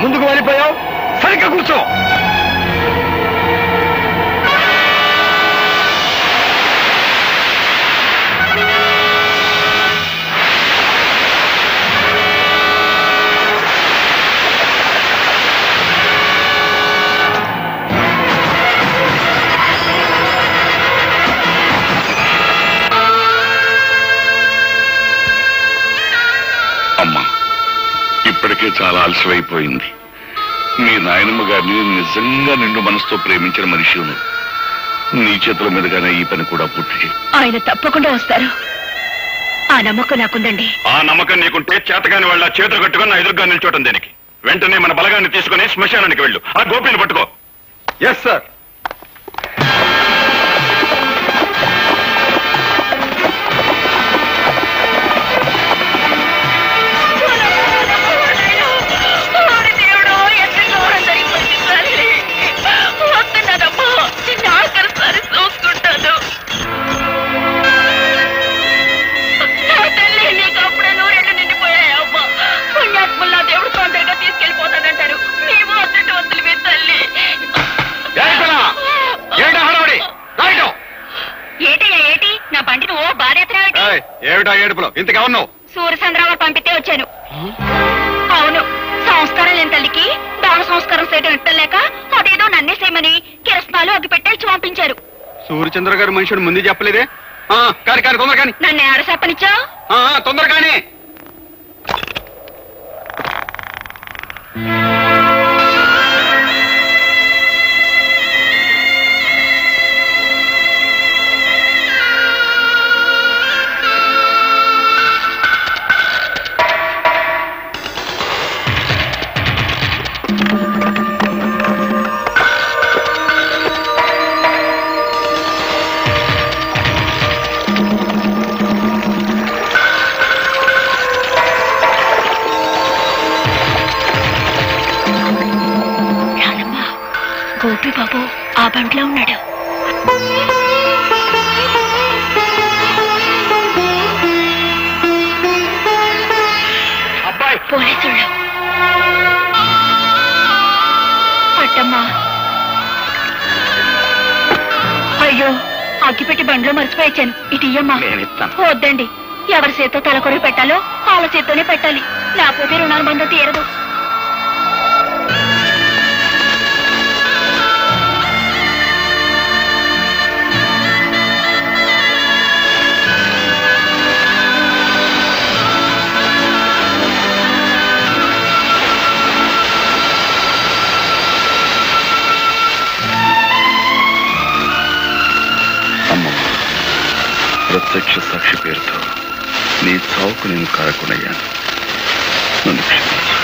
ముందుకు వెళ్ళిపోయావు. సరిగ్గా కూర్చో. ఇప్పటికే చాలా ఆలస్యమైపోయింది. మీ నాయనమ్మ గారిని నిజంగా నిండు మనసుతో ప్రేమించిన మనిషి నీ చేతుల మీదుగానే ఈ పని కూడా పూర్తి చేయి. ఆయన తప్పకుండా వస్తారు. ఆ నమ్మకం నాకుందండి. ఆ నమ్మకం నీకుంటే చేతగాని వాళ్ళ చేతులు కట్టుకుని ఎదురుగా నిల్చోటం దేనికి? వెంటనే మన బలగాన్ని తీసుకుని శ్మశానానికి వెళ్ళు. ఆ గోపిని పట్టుకో. Yes sir. ఏమిటా ఏడుపులో? ఇంతగా ఉన్నావు? సూర్యచంద్రాలు పంపితే వచ్చాను. అవును, సంస్కారం లేని తల్లికి దాన సంస్కారం చేయడం ఇష్టం లేక అదేదో నన్నే చేయమని కిరసనాలు అగ్గి పెట్టేసి పంపించారు. సూర్యచంద్ర గారు మనుషుడు ముందు చెప్పలేదే? కాని కాని తొందర కాని. నన్ను ఆడ చెప్పనిచ్చా? తొందర కాని. గోపి బాబు ఆ బండిలో ఉన్నాడు. అబ్బాయి పోలీసుళ్ళు. పట్టమ్మా. అయ్యో, అగ్గిపెట్టి బండిలో మర్చిపోయాను. ఇటు ఇయ్యమ్మా. వద్దండి, ఎవరి చేత్తో తలకొరి పెట్టాలో వాళ్ళ చేత్తోనే పెట్టాలి, లేకపోతే రుణానుబంధం తీరదు. ప్రత్యక్ష సాక్షి పేరుతో నీ చావుకు నేను కారకునయ్యాను. నన్ను క్షమించు.